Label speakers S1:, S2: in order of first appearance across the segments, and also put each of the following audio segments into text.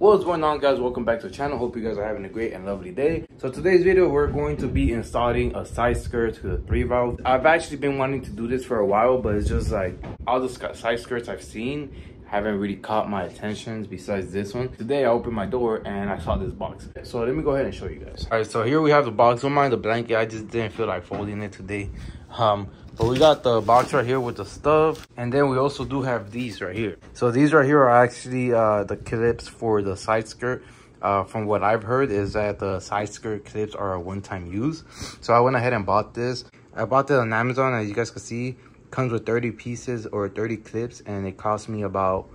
S1: What's going on, guys? Welcome back to the channel. Hope you guys are having a great and lovely day. So today's video, we're going to be installing a side skirt to the 3-valve. I've actually been wanting to do this for a while, but it's just like all the side skirts I've seen haven't really caught my attention besides this one. Today I opened my door and I saw this box. So let me go ahead and show you guys. All right, so here we have the box. Don't mind the blanket, I just didn't feel like folding it today. But we got the box right here with the stuff, and then we also do have these right here. So these right here are actually the clips for the side skirt. From what I've heard is that the side skirt clips are a one-time use. So I went ahead and bought this. I bought this on Amazon, as you guys can see. Comes with 30 pieces or 30 clips, and it cost me about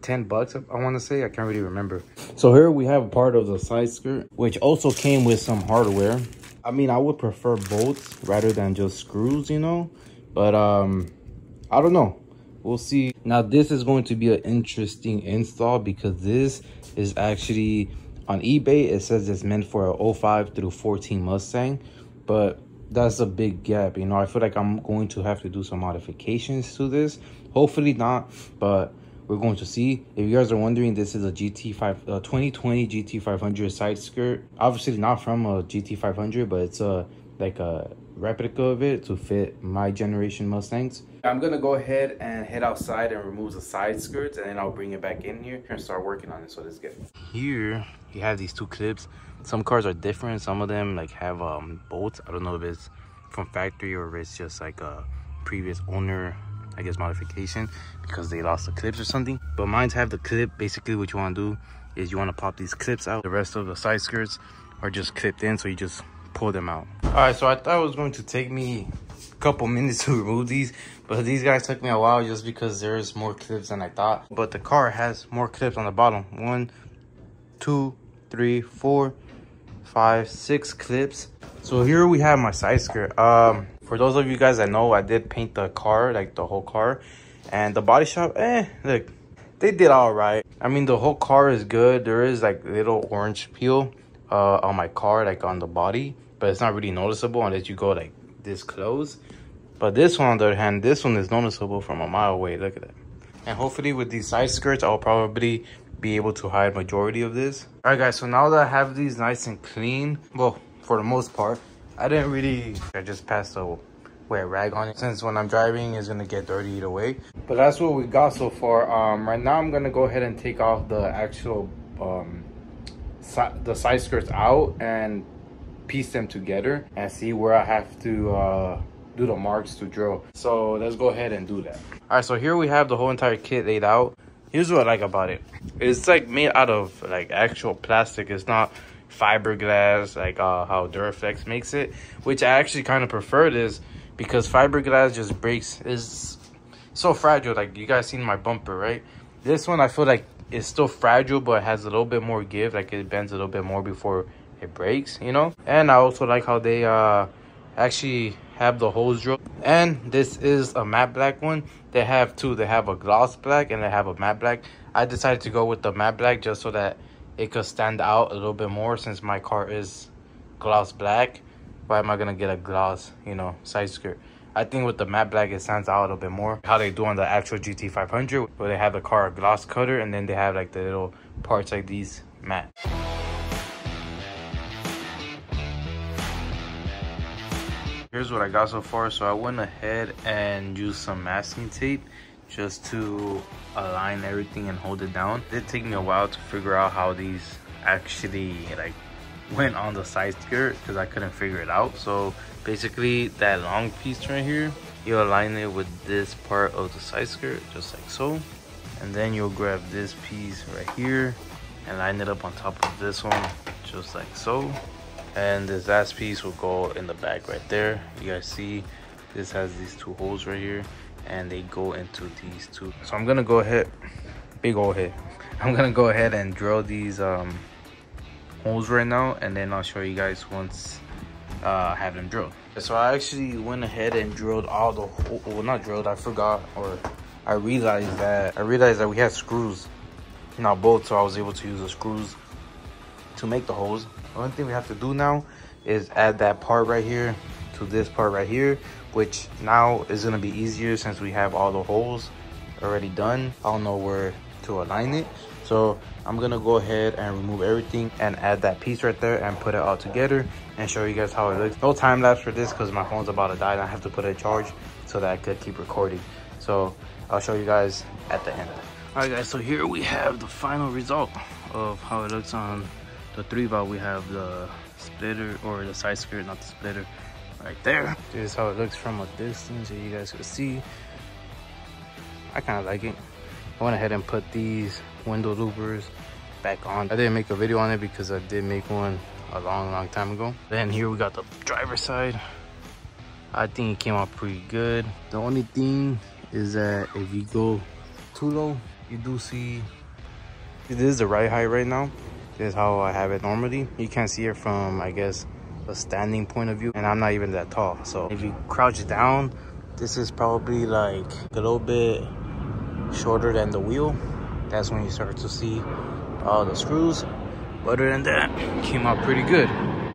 S1: 10 bucks, I want to say. I can't really remember. So here we have part of the side skirt, which also came with some hardware. I mean, I would prefer bolts rather than just screws, you know, but I don't know, we'll see. Now this is going to be an interesting install because this is actually on eBay. It says it's meant for a 05 through 14 Mustang, but that's a big gap, you know. I feel like I'm going to have to do some modifications to this. Hopefully not, but we're going to see. If you guys are wondering, this is a 2020 Gt500 side skirt. Obviously not from a Gt500, but it's like a replica of it to fit my generation Mustangs. I'm gonna go ahead and head outside and remove the side skirts, and then I'll bring it back in here and start working on it. So let's get it. Here you have these two clips. Some cars are different. Some of them like have bolts. I don't know if it's from factory or if it's just like a previous owner, I guess, modification because they lost the clips or something. But mines have the clip. Basically what you want to do is you want to pop these clips out. The rest of the side skirts are just clipped in, so you just pull them out. All right, so I thought it was going to take me a couple minutes to remove these, but these guys took me a while just because there's more clips than I thought. But the car has more clips on the bottom. 1, 2, 3, 4, 5, 6 clips. So here we have my side skirt. For those of you guys that know, I did paint the car, like the whole car, and the body shop, look, they did all right. I mean, the whole car is good. There is like little orange peel on my car, like on the body, but it's not really noticeable unless you go like this close. But this one, on the other hand, this one is noticeable from a mile away. Look at that. And hopefully with these side skirts, I'll probably be able to hide majority of this. All right, guys, so now that I have these nice and clean, well, for the most part, I just passed a wet rag on it, since when I'm driving it's gonna get dirty either way. But that's what we got so far. Right now I'm gonna go ahead and take off the actual the side skirts out and piece them together and see where I have to do the marks to drill. So let's go ahead and do that. All right, so here we have the whole entire kit laid out. Here's what I like about it. It's like made out of like actual plastic. It's not fiberglass like how Duraflex makes it, which I actually kind of prefer this because fiberglass just breaks. Is so fragile. Like, you guys seen my bumper, right? This one I feel like it's still fragile, but it has a little bit more give. Like, it bends a little bit more before it breaks, you know. And I also like how they actually have the hose drill. And this is a matte black one. They have two. They have a gloss black and they have a matte black. I decided to go with the matte black just so that it could stand out a little bit more, since my car is gloss black. Why am I gonna get a gloss, you know, side skirt? I think with the matte black it stands out a little bit more, how they do on the actual Gt500, where they have the car gloss cutter and then they have like the little parts like these matte. Here's what I got so far. So I went ahead and used some masking tape just to align everything and hold it down. It did take me a while to figure out how these actually like went on the side skirt because I couldn't figure it out. So basically that long piece right here, you align it with this part of the side skirt just like so, and then you'll grab this piece right here and line it up on top of this one just like so, and this last piece will go in the back right there. You guys see this has these two holes right here and they go into these two. So I'm gonna go ahead, big old hit, I'm gonna go ahead and drill these holes right now, and then I'll show you guys once I have them drilled. So I actually went ahead and drilled all the well, not drilled, I forgot, or I realized that we had screws, not bolts, so I was able to use the screws to make the holes. The only thing we have to do now is add that part right here to this part right here, which now is gonna be easier since we have all the holes already done. I don't know where to align it, So I'm gonna go ahead and remove everything and add that piece right there and put it all together and show you guys how it looks. No time lapse for this because my phone's about to die and I have to put it in charge so that I could keep recording. So I'll show you guys at the end. All right guys, so here we have the final result of how it looks on the 3-valve. We have the splitter, or the side skirt, not the splitter, right there. This is how it looks from a distance so you guys can see. I kind of like it. I went ahead and put these window loopers back on. I didn't make a video on it because I did make one a long time ago. Then here we got the driver's side. I think it came out pretty good. The only thing is that if you go too low, you do see this is the right height right now. This is how I have it normally. You can't see it from, I guess, a standing point of view, and I'm not even that tall. So if you crouch down, this is probably like a little bit shorter than the wheel. That's when you start to see all the screws. But other than that, came out pretty good.